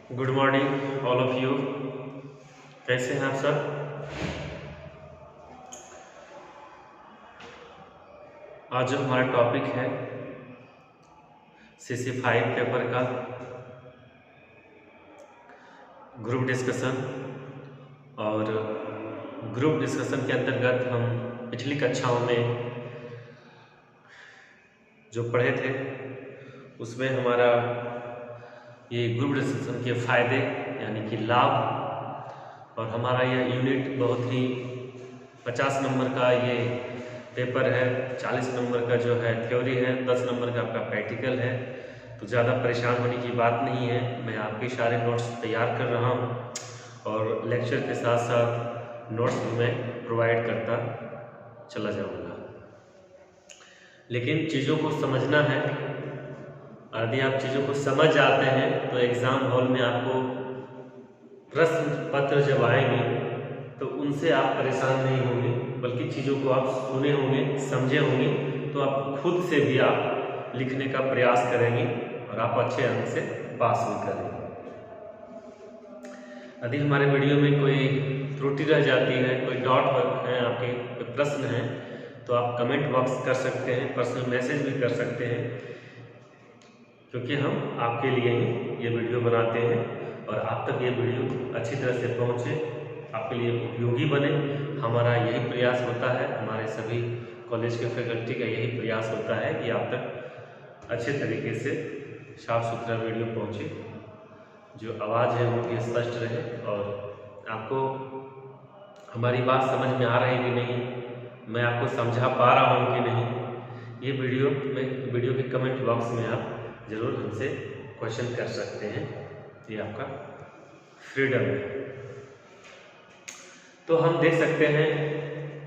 Good morning all of you. कैसे हैं आप सब? आज जो हमारा टॉपिक है CC5 पेपर का ग्रुप डिस्कशन। और ग्रुप डिस्कशन के अंतर्गत हम पिछली कक्षाओं में जो पढ़े थे उसमें हमारा ये ग्रुप डिस्कशन के फायदे यानी कि लाभ, और हमारा यह यूनिट बहुत ही 50 नंबर का ये पेपर है। 40 नंबर का जो है थ्योरी है, 10 नंबर का आपका प्रैक्टिकल है। तो ज़्यादा परेशान होने की बात नहीं है। मैं आपके सारे नोट्स तैयार कर रहा हूँ और लेक्चर के साथ साथ नोट्स भी मैं प्रोवाइड करता चला जाऊँगा। लेकिन चीज़ों को समझना है, और यदि आप चीज़ों को समझ जाते हैं तो एग्ज़ाम हॉल में आपको प्रश्न पत्र जब आएंगे तो उनसे आप परेशान नहीं होंगे, बल्कि चीज़ों को आप सुने होंगे, समझे होंगे, तो आप खुद से भी आप लिखने का प्रयास करेंगे और आप अच्छे अंक से पास भी करेंगे। यदि हमारे वीडियो में कोई त्रुटि रह जाती है, कोई डाउट है, आपके कोई प्रश्न है, तो आप कमेंट बॉक्स कर सकते हैं, पर्सनल मैसेज भी कर सकते हैं, क्योंकि हम आपके लिए ही ये वीडियो बनाते हैं और आप तक ये वीडियो अच्छी तरह से पहुँचे, आपके लिए उपयोगी बने। हमारा यही प्रयास होता है, हमारे सभी कॉलेज के फैकल्टी का यही प्रयास होता है कि आप तक अच्छे तरीके से साफ सुथरा वीडियो पहुँचे, जो आवाज़ है वो भी स्पष्ट रहे और आपको हमारी बात समझ में आ रही है कि नहीं, मैं आपको समझा पा रहा हूँ कि नहीं, ये वीडियो के कमेंट बॉक्स में आप ज़रूर हमसे क्वेश्चन कर सकते हैं। ये आपका फ्रीडम है। तो हम देख सकते हैं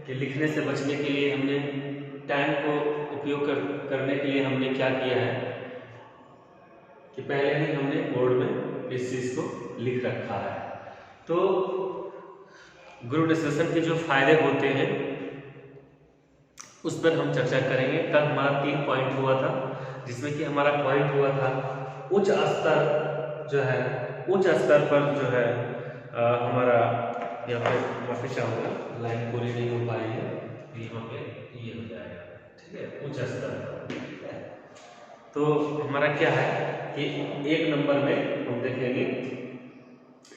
कि लिखने से बचने के लिए हमने टाइम को उपयोग करने के लिए हमने क्या किया है कि पहले ही हमने बोर्ड में इस चीज़ को लिख रखा है। तो ग्रुप डिस्कशन के जो फायदे होते हैं उस पर हम चर्चा करेंगे। कल हमारा 3 पॉइंट हुआ था, जिसमें कि हमारा पॉइंट हुआ था उच्च स्तर जो है, उच्च स्तर पर जो है हमारा यहाँ पे माफी चाहूँगा, लाइन पूरी नहीं हो पाई है, यहाँ पे ये हो जाएगा, ठीक है, उच्च स्तर पर। तो हमारा क्या है कि 1 नंबर में हम देखेंगे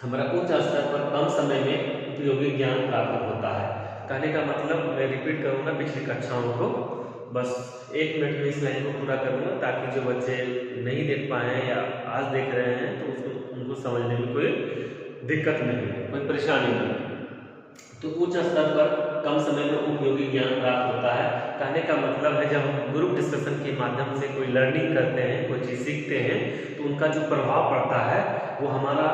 हमारा उच्च स्तर पर कम समय में उपयोगी ज्ञान प्राप्त होता है। कहने का मतलब, मैं रिपीट करूँगा पिछली कक्षाओं को, बस 1 मिनट में इस लाइन को पूरा करूँगा ताकि जो बच्चे नहीं देख पाए हैं या आज देख रहे हैं तो उनको समझने में कोई दिक्कत नहीं है, कोई परेशानी नहीं। तो उच्च स्तर पर कम समय में उपयोगी ज्ञान प्राप्त होता है। कहने का मतलब है जब हम ग्रुप डिस्कशन के माध्यम से कोई लर्निंग करते हैं, कोई चीज़ सीखते हैं, तो उनका जो प्रभाव पड़ता है वो हमारा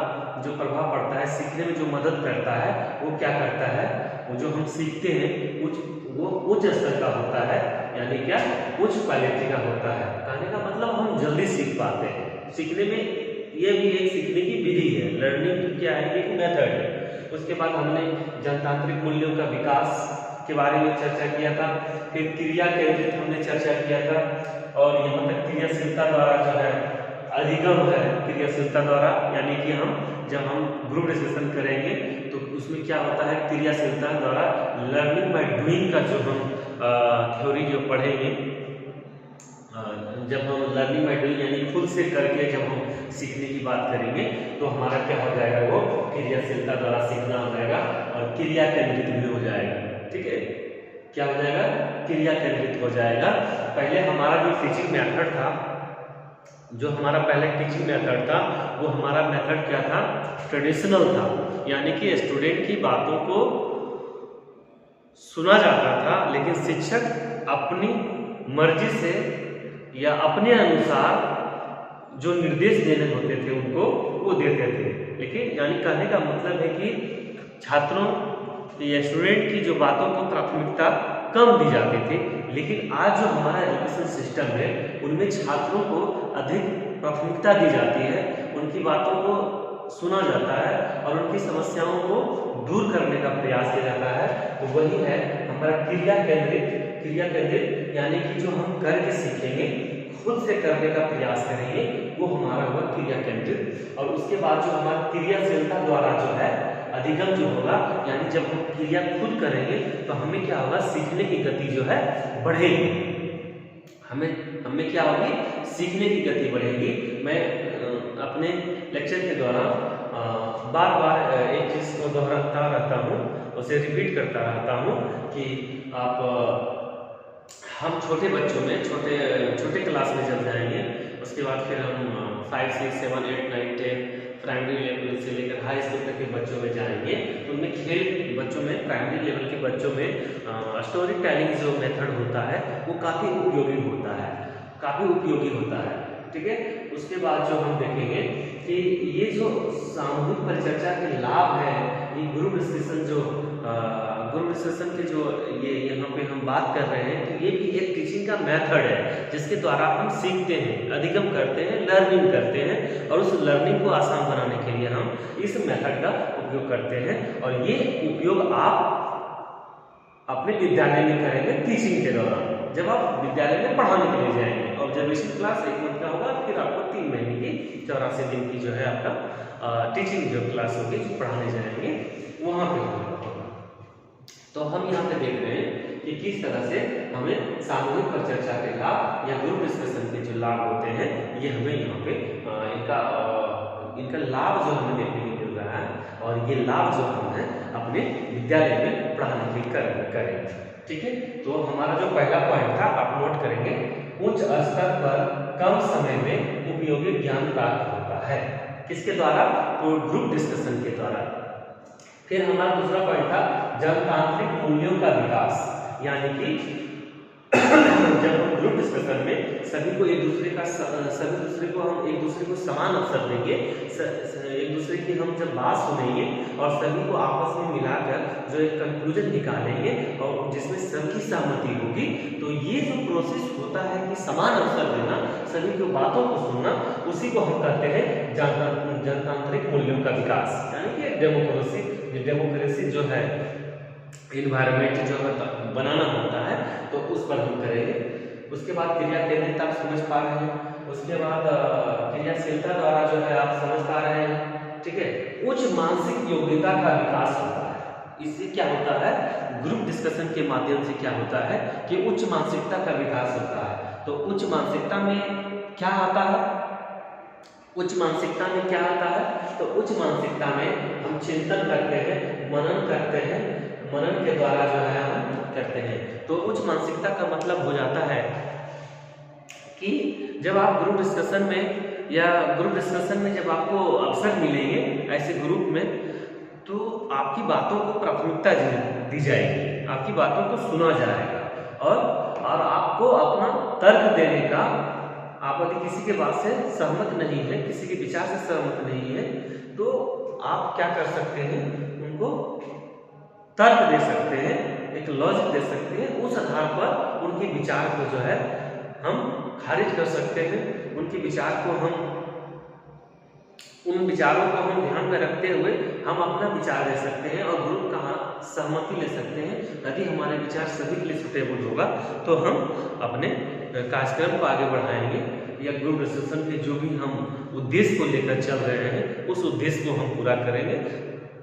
जो प्रभाव पड़ता है, सीखने में जो मदद करता है, वो क्या करता है, वो जो हम सीखते हैं वो उच्च स्तर का होता है, यानी क्या, उच्च क्वालिटी का होता है। कहने का मतलब हम जल्दी सीख पाते हैं। सीखने में ये भी एक सीखने की विधि है, लर्निंग क्या है, एक मेथड है। उसके बाद हमने जनतांत्रिक मूल्यों का विकास के बारे में चर्चा किया था, फिर क्रिया केंद्रित हमने चर्चा किया था, और यहाँ तक क्रियाशीलता द्वारा जो है अधिगम है, क्रियाशीलता द्वारा, यानी कि जब हम ग्रुप डिस्कशन करेंगे तो उसमें क्या होता है, क्रियाशीलता द्वारा लर्निंग बाय डूइंग का जो हम थ्योरी जो पढ़ेंगे, जब हम लर्निंग बाय डूइंग यानी खुद से करके जब हम सीखने की बात करेंगे तो हमारा क्या हो जाएगा, वो क्रियाशीलता द्वारा सीखना हो जाएगा और क्रिया केंद्रित भी हो जाएगा। ठीक है, क्या हो जाएगा, क्रिया केंद्रित हो जाएगा। पहले हमारा जो टीचिंग मेथड था, जो हमारा पहले टीचिंग मेथड था, वो हमारा मेथड क्या था, ट्रेडिशनल था, यानी कि स्टूडेंट की बातों को सुना जाता था, लेकिन शिक्षक अपनी मर्जी से या अपने अनुसार जो निर्देश देने होते थे उनको वो देते थे। लेकिन यानी कहने का मतलब है कि छात्रों या स्टूडेंट की जो बातों को प्राथमिकता कम दी जाती थी, लेकिन आज जो हमारा एजुकेशन सिस्टम है उनमें छात्रों को अधिक प्राथमिकता दी जाती है, उनकी बातों को सुना जाता है और उनकी समस्याओं को दूर करने का प्रयास किया जाता है। तो वही है हमारा क्रिया केंद्रित, यानी कि जो हम करके सीखेंगे, खुद से करने का प्रयास करेंगे वो हमारा हुआ क्रिया केंद्रित। और उसके बाद जो हमारा क्रियाशीलता द्वारा जो है अधिगम जो होगा, यानी जब हम क्रिया खुद करेंगे तो हमें क्या होगा, सीखने की गति जो है बढ़ेगी। हमें क्या होगी, सीखने की गति बढ़ेगी। मैं अपने लेक्चर के दौरान बार बार एक चीज को दोहराता रहता हूँ, उसे रिपीट करता रहता हूँ कि हम छोटे बच्चों में छोटे क्लास में जब जाएंगे, उसके बाद फिर हम 5, 6, 7, 8, 9, 10 प्राइमरी लेवल से लेकर हाई स्कूल तक के बच्चों में जाएंगे, तो उनमें खेल बच्चों में, प्राइमरी लेवल के बच्चों में स्टोरी टेलिंग जो मेथड होता है वो काफ़ी उपयोगी होता है, ठीक है। उसके बाद जो हम देखेंगे कि ये जो सामूहिक परिचर्चा के लाभ है, ये ग्रुप डिस्कशन के जो ये यहाँ पे हम बात कर रहे हैं, तो ये भी एक टीचिंग का मेथड है जिसके द्वारा हम सीखते हैं, अधिगम करते हैं, लर्निंग करते हैं, और उस लर्निंग को आसान बनाने के लिए हम इस मेथड का उपयोग करते हैं। और ये उपयोग आप अपने विद्यालय में करेंगे टीचिंग के दौरान, जब आप विद्यालय में पढ़ाने के लिए जाएंगे। ऑब्जर्वेशन क्लास 1 मंथ का होगा, फिर आपको 3 महीने की 84 दिन की जो है आपका टीचिंग जो क्लास होगी, जो पढ़ाने जाएंगे वहाँ पे होगा। तो हम यहाँ पे देख रहे हैं कि किस तरह से हमें सामूहिक परिचर्चा के लाभ या ग्रुप डिस्कशन के जो लाभ होते हैं, ये हमें यहाँ पे इनका लाभ जो हमें देखने को मिल रहा है, और ये लाभ जो हम है अपने विद्यालय में पढ़ाने के लिए करें, ठीक है। तो हमारा जो पहला पॉइंट था आप नोट करेंगे, उच्च स्तर पर कम समय में उपयोगी ज्ञान प्राप्त होता है, किसके द्वारा, तो ग्रुप डिस्कशन के द्वारा। फिर हमारा दूसरा पॉइंट था जनतांत्रिक मूल्यों का विकास, यानी कि जब हम ग्रुप डिस्कशन में सभी को एक दूसरे को समान अवसर देंगे, एक दूसरे की हम जब बात सुनेंगे और सभी को आपस में मिलाकर जो एक कंक्लूजन निकालेंगे और जिसमें सबकी सहमति होगी, तो ये जो प्रोसेस होता है कि समान अवसर देना, सभी की बातों को सुनना, उसी को हम कहते हैं जनतांत्रिक मूल्यों का विकास, यानी कि डेमोक्रेसी जो है इन्वायरमेंट जो है बनाना होता है, तो उस पर हम करेंगे। उसके बाद क्रिया केंद्रित आप समझ पा रहे हैं, उसके बाद क्रियाशीलता द्वारा जो है आप समझ पा रहे हैं, ठीक है। उच्च मानसिक योग्यता का विकास होता है, इससे क्या होता है, ग्रुप डिस्कशन के माध्यम से क्या होता है कि उच्च मानसिकता का विकास होता है। तो उच्च मानसिकता में क्या आता है, उच्च मानसिकता में क्या आता है, तो उच्च मानसिकता में हम चिंतन करते हैं, मनन करते हैं, मनन के द्वारा जो है हम करते हैं। तो उच्च मानसिकता का मतलब हो जाता है कि जब आप ग्रुप डिस्कशन में जब आपको अवसर मिलेंगे ऐसे ग्रुप में, तो आपकी बातों को प्राथमिकता दी जाएगी, आपकी बातों को सुना जाएगा, और आपको अपना तर्क देने का, आप यदि किसी के बात से सहमत नहीं है, किसी के विचार से सहमत नहीं है, तो आप क्या कर सकते हैं, उनको तर्क दे सकते हैं, एक लॉजिक दे सकते हैं, उस आधार पर उनके विचार को जो है हम खारिज कर सकते हैं, उनके विचार को उन विचारों को हम ध्यान में रखते हुए हम अपना विचार दे सकते हैं और ग्रुप का सहमति ले सकते हैं। यदि हमारे विचार सभी के लिए सुटेबल होगा तो हम अपने कार्यक्रम को आगे बढ़ाएंगे, या ग्रुप डिस्कशन के जो भी हम उद्देश्य को लेकर चल रहे हैं उस उद्देश्य को हम पूरा करेंगे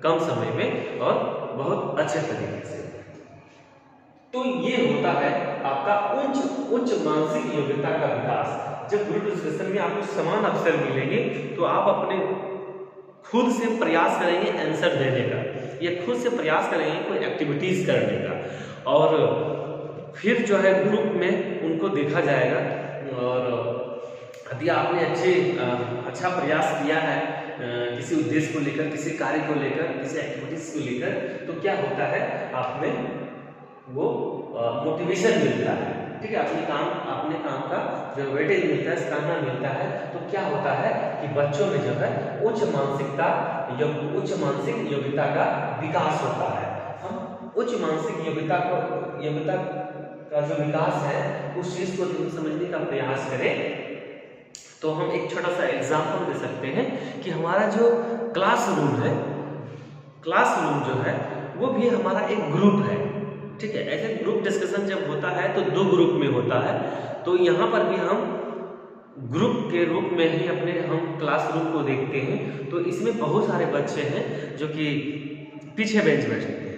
कम समय में और बहुत अच्छे तरीके से। तो ये होता है आपका उच्च मानसिक योग्यता का विकास। जब ग्रुप डिस्कशन में आपको समान अवसर मिलेंगे तो आप अपने खुद से प्रयास करेंगे आंसर देने का, या खुद से प्रयास करेंगे कोई एक्टिविटीज करने का, और फिर जो है ग्रुप में उनको देखा जाएगा। और यदि आपने अच्छा प्रयास किया है किसी उद्देश्य को लेकर, किसी कार्य को लेकर, किसी एक्टिविटीज को लेकर, तो क्या होता है आप में वो मोटिवेशन मिलता है, ठीक है, अपने काम का जो वेटेज मिलता है, स्टामिना मिलता है। तो क्या होता है कि बच्चों में जो है उच्च मानसिक योग्यता का विकास होता है। हम उच्च मानसिक योग्यता का जो विकास है उस चीज को समझने का प्रयास करें, तो हम एक छोटा सा एग्जाम्पल दे सकते हैं कि हमारा जो क्लासरूम जो है वो भी हमारा एक ग्रुप है, ठीक है। ऐसे ग्रुप डिस्कशन जब होता है तो 2 ग्रुप में होता है, तो यहाँ पर भी हम ग्रुप के रूप में ही अपने हम क्लासरूम को देखते हैं, तो इसमें बहुत सारे बच्चे हैं जो कि पीछे बेंच बैठते हैं,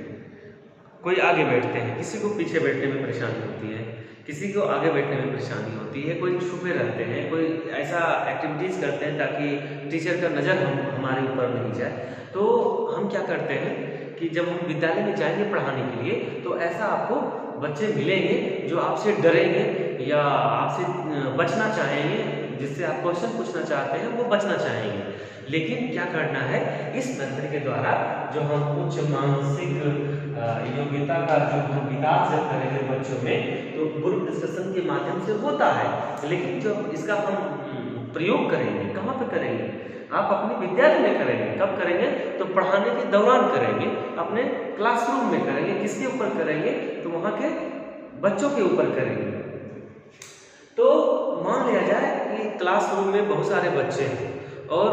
कोई आगे बैठते हैं, किसी को पीछे बैठने में परेशानी होती है, किसी को आगे बैठने में परेशानी होती है, कोई छुपे रहते हैं, कोई ऐसा एक्टिविटीज़ करते हैं ताकि टीचर का नज़र हमारे ऊपर नहीं जाए। तो हम क्या करते हैं कि जब हम विद्यालय में जाएंगे पढ़ाने के लिए, तो ऐसा आपको बच्चे मिलेंगे जो आपसे डरेंगे या आपसे बचना चाहेंगे, जिससे आप क्वेश्चन पूछना चाहते हैं वो बचना चाहेंगे। लेकिन क्या करना है, इस मेथड के द्वारा जो हम उच्च मानसिक योग्यता का जो विकास जब करेंगे बच्चों में, तो ग्रुप डिस्कशन के माध्यम से होता है। लेकिन जो इसका हम प्रयोग करेंगे, कहाँ पे करेंगे? आप अपने विद्यालय में करेंगे। कब करेंगे? तो पढ़ाने के दौरान करेंगे, अपने क्लासरूम में करेंगे। किसके ऊपर करेंगे? तो वहाँ के बच्चों के ऊपर करेंगे। तो मान लिया जाए कि क्लासरूम में बहुत सारे बच्चे हैं और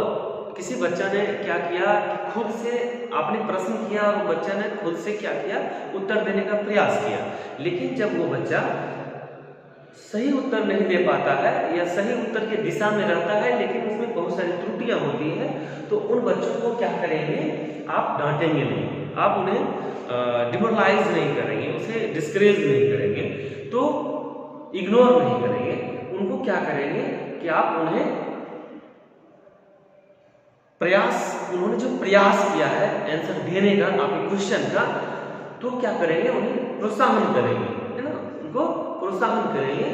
किसी बच्चा ने क्या किया कि खुद से आपने प्रश्न किया और बच्चा ने खुद से क्या किया, उत्तर देने का प्रयास किया। लेकिन जब वो बच्चा सही उत्तर नहीं दे पाता है या सही उत्तर की दिशा में रहता है, लेकिन उसमें बहुत सारी त्रुटियां होती हैं, तो उन बच्चों को क्या करेंगे? आप डांटेंगे नहीं, आप उन्हें डिमोरलाइज नहीं करेंगे, उसे डिस्करेज नहीं करेंगे, तो इग्नोर नहीं करेंगे। उनको क्या करेंगे कि आप उन्हें उन्होंने जो प्रयास किया है आंसर देने का आपके क्वेश्चन का, तो क्या करेंगे? उन्हें प्रोत्साहन करेंगे, है ना? उनको प्रोत्साहन करेंगे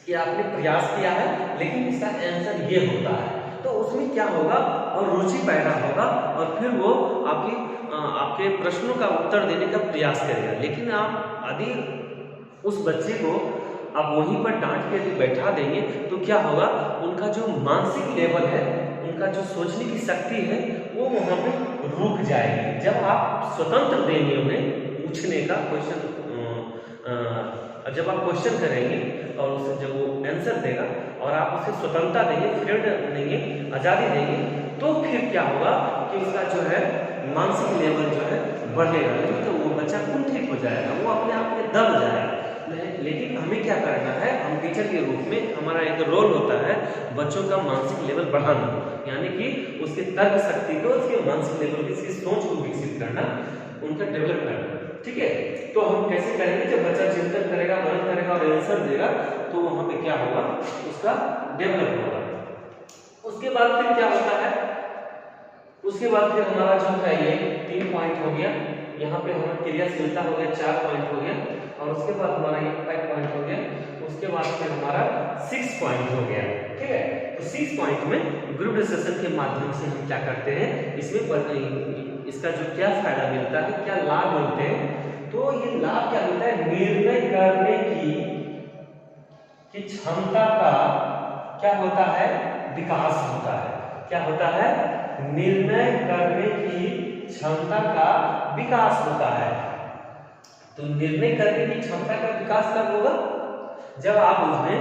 कि आपने प्रयास किया है, लेकिन इसका आंसर ये होता है। तो उसमें क्या होगा? और रुचि पैदा होगा और फिर वो आपके प्रश्नों का उत्तर देने का प्रयास करेगा। लेकिन आप यदि उस बच्चे को आप वहीं पर डांट के यदि बैठा देंगे, तो क्या होगा? उनका जो मानसिक लेवल है, उनका जो सोचने की शक्ति है, वो वहाँ पे रुक जाएगी। जब आप स्वतंत्र देंगे उन्हें पूछने का क्वेश्चन, जब आप क्वेश्चन करेंगे और उसे जब वो आंसर देगा और आप उसे स्वतंत्रता देंगे, फ्रीडम देंगे, आज़ादी देंगे, तो फिर क्या होगा कि उसका जो है मानसिक लेवल जो है बढ़ेगा। नहीं तो वो बच्चा कुंठित हो जाएगा, वो अपने आप में दब जाएगा। लेकिन हमें क्या करना है? हम टीचर के रूप में हमारा एक रोल होता है बच्चों का मानसिक लेवल बढ़ाना, यानी कि उसके तर्क शक्ति को, उसके मानसिक लेवल की उसकी सोच को विकसित करना, उनका डेवलप करना। ठीक है? तो हम कैसे करेंगे? जब बच्चा चिंतन करेगा, मनन करेगा और आंसर देगा, तो वहां पे क्या होगा? उसका डेवलप होगा। उसके बाद फिर क्या होता है? उसके बाद फिर हमारा जो है ये 3 पॉइंट हो गया, यहाँ पे हमारा क्रियाशीलता हो गया, 4 पॉइंट हो गया, और उसके बाद हमारा ये 5 पॉइंट हो गया। उसके बाद फिर हमारा 6 पॉइंट हो गया। ठीक है? तो 6 पॉइंट में ग्रुप डिस्कशन के माध्यम से हम क्या करते हैं, इसमें इसका जो क्या फायदा मिलता है, क्या लाभ मिलते हैं, तो ये लाभ क्या मिलता है? निर्णय करने की क्षमता का क्या होता है? विकास होता है। क्या होता है? निर्णय करने की क्षमता का विकास होता है। तो निर्णय करने की क्षमता का विकास कब होगा? जब आप उसमें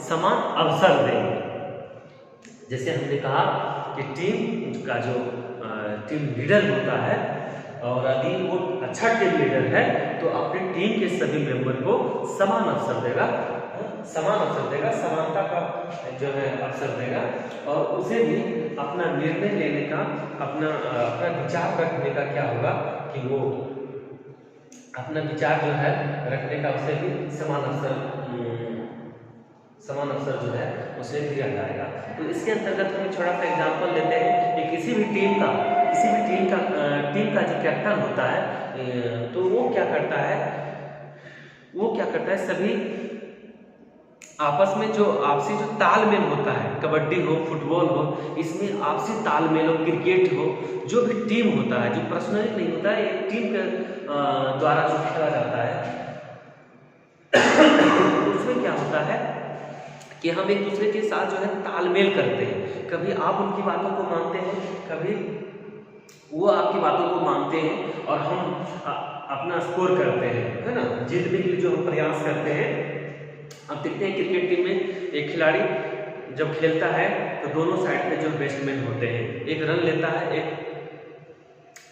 समान अवसर देंगे। जैसे हमने कहा कि टीम का जो टीम लीडर होता है, और यदि वो अच्छा टीम लीडर है तो अपने टीम के सभी मेंबर को समान अवसर देगा, समानता का जो है अवसर देगा, और उसे भी अपना निर्णय लेने का, अपना विचार रखने का क्या होगा कि वो अपना विचार जो है रखने का उसे भी समान अवसर जो है उसे दिया जाएगा। तो इसके अंतर्गत हम छोटा सा एग्जांपल लेते हैं कि किसी भी टीम का जो कैप्टन होता है, तो वो क्या करता है, सभी आपस में जो आपसी जो तालमेल होता है, कबड्डी हो, फुटबॉल हो, इसमें आपसी तालमेल हो, क्रिकेट हो, जो भी टीम होता है, जो पर्सनली नहीं होता है, एक टीम के द्वारा जो खेला जाता है, उसमें क्या होता है कि हम एक दूसरे के साथ जो है तालमेल करते हैं। कभी आप उनकी बातों को मानते हैं, कभी वो आपकी बातों को मानते हैं, और हम अपना स्कोर करते हैं, है ना? जीतने के लिए जो हम प्रयास करते हैं। अब देखते हैं क्रिकेट टीम में एक खिलाड़ी जब खेलता है तो दोनों साइड पे जो बैट्समैन होते हैं, एक रन लेता है, एक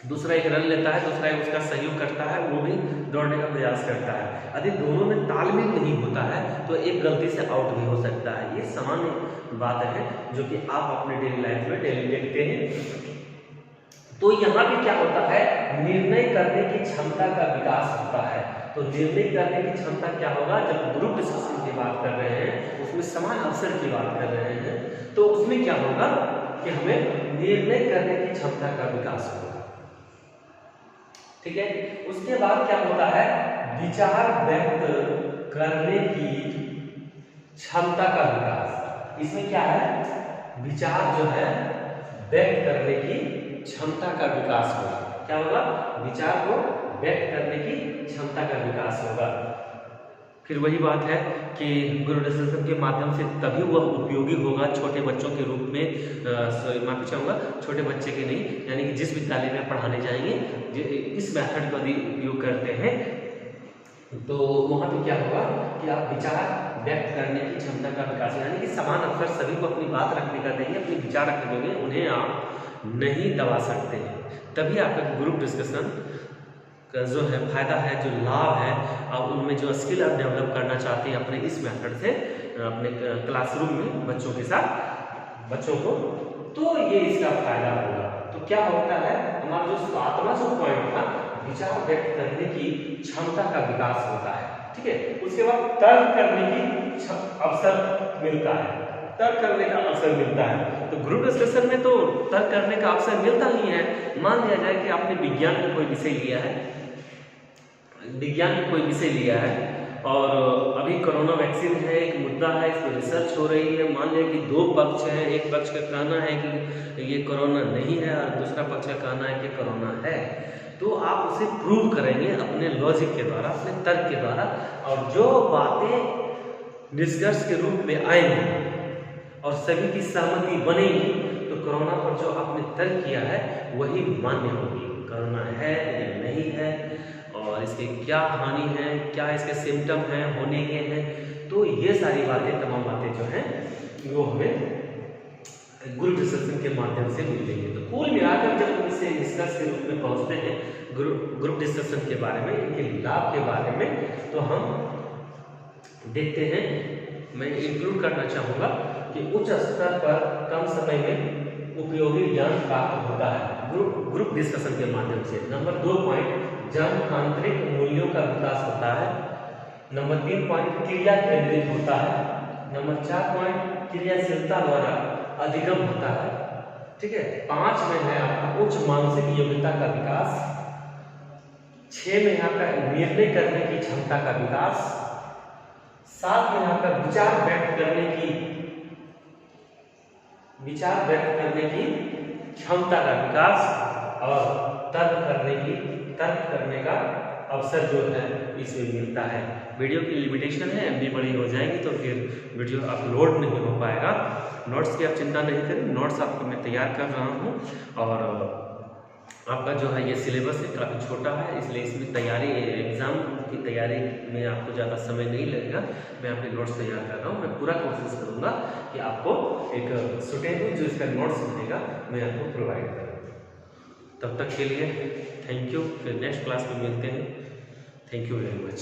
दूसरा एक रन लेता है, दूसरा एक उसका सहयोग करता है, वो भी दौड़ने का प्रयास करता है। यदि दोनों में तालमेल नहीं होता है तो एक गलती से आउट भी हो सकता है। ये सामान्य बात है जो कि आप अपने डेली लाइफ में डेली देखते हैं। तो यहाँ भी क्या होता है, निर्णय करने की क्षमता का विकास होता है। तो निर्णय करने की क्षमता क्या होगा, जब ग्रुप डिस्कशन की बात कर रहे हैं, उसमें समान अवसर की बात कर रहे हैं, तो उसमें क्या होगा कि हमें निर्णय करने की क्षमता का विकास होगा। ठीक है, उसके बाद क्या होता है, विचार व्यक्त करने की क्षमता का विकास। इसमें क्या है, विचार जो है व्यक्त करने की क्षमता का विकास होगा। क्या होगा, विचार को व्यक्त करने की क्षमता का विकास होगा। फिर वही बात है कि ग्रुप डिस्कशन के माध्यम से तभी वह उपयोगी होगा छोटे बच्चों के रूप में, माफी चाहूँगा, छोटे बच्चे के नहीं, यानी कि जिस विद्यालय में पढ़ाने जाएंगे इस मेथड का यदि उपयोग करते हैं तो वहाँ पे क्या होगा कि आप विचार व्यक्त करने की क्षमता का विकास, यानी कि समान अवसर सभी को अपनी बात रखने का देंगे, अपने विचार रखने देंगे, उन्हें आप नहीं दबा सकते हैं। तभी आपका ग्रुप डिस्कशन का जो है फायदा है, जो लाभ है, आप उनमें जो स्किल आप डेवलप करना चाहते हैं अपने इस मेथड से अपने क्लासरूम में बच्चों के साथ बच्चों को, तो ये इसका फायदा होगा। तो क्या होता है, हमारा जो 7वां जो पॉइंट था, विचार व्यक्त करने की क्षमता का विकास होता है। ठीक है, उसके बाद तर्क करने की अवसर मिलता है, तर्क करने का अवसर मिलता है। तो ग्रुप डिस्कशन में तो तर्क करने का अवसर मिलता ही है। मान लिया जाए कि आपने विज्ञान का कोई विषय लिया है, विज्ञान का कोई विषय लिया है और अभी कोरोना वैक्सीन है, एक मुद्दा है, इस पर रिसर्च हो रही है। मान लिया कि दो पक्ष हैं, एक पक्ष का कहना है कि ये कोरोना नहीं है और दूसरा पक्ष का कहना है कि कोरोना है। तो आप उसे प्रूव करेंगे अपने लॉजिक के द्वारा, अपने तर्क के द्वारा, और जो बातें निष्कर्ष के रूप में आएंगी और सभी की सहमति बनेगी तो कोरोना पर जो आपने तर्क किया है वही मान्य होगी। कोरोना है या नहीं है और इसके क्या हानि है, क्या इसके सिम्टम हैं, होने के हैं, तो ये सारी बातें, तमाम बातें जो हैं वो हमें ग्रुप डिस्कशन के माध्यम से मिलेंगे। तो कुल मिलाकर जब हम इसे निष्कर्ष के रूप में पहुंचते हैं ग्रुप डिस्कशन के बारे में, इनके लाभ के बारे में, तो हम देखते हैं, मैं इंक्लूड करना चाहूँगा कि उच्च स्तर पर कम समय में उपयोगी ज्ञान प्राप्त होता है ग्रुप डिस्कशन के माध्यम से। नंबर 2 पॉइंट, जनतांत्रिक मूल्यों का विकास होता है। नंबर 3 पॉइंट, क्रिया केंद्रित होता है। नंबर 4 पॉइंट, क्रियाशीलता द्वारा अधिगम होता है। ठीक है, 5 में है आपका उच्च मानसिक योग्यता का विकास। 6 में यहाँ पर निर्णय करने की क्षमता का विकास। 7 में यहाँ पर विचार व्यक्त करने की क्षमता का विकास और तर्क करने का अवसर जो है इसमें मिलता है। वीडियो की लिमिटेशन है, एमबी बड़ी हो जाएगी तो फिर वीडियो अपलोड नहीं हो पाएगा। नोट्स की आप चिंता नहीं करें, नोट्स आपको मैं तैयार कर रहा हूँ और आपका जो है ये सिलेबस है काफ़ी छोटा है, इसलिए इसमें तैयारी, एग्ज़ाम की तैयारी में आपको ज़्यादा समय नहीं लगेगा। मैं अपने नोट्स तैयार कर रहा हूँ, मैं पूरा कोशिश करूँगा कि आपको एक सुटेबल जो इसका नोट्स मिलेगा मैं आपको प्रोवाइड करूँ। तब तक के लिए थैंक यू, फिर नेक्स्ट क्लास में मिलते हैं। Thank you very much.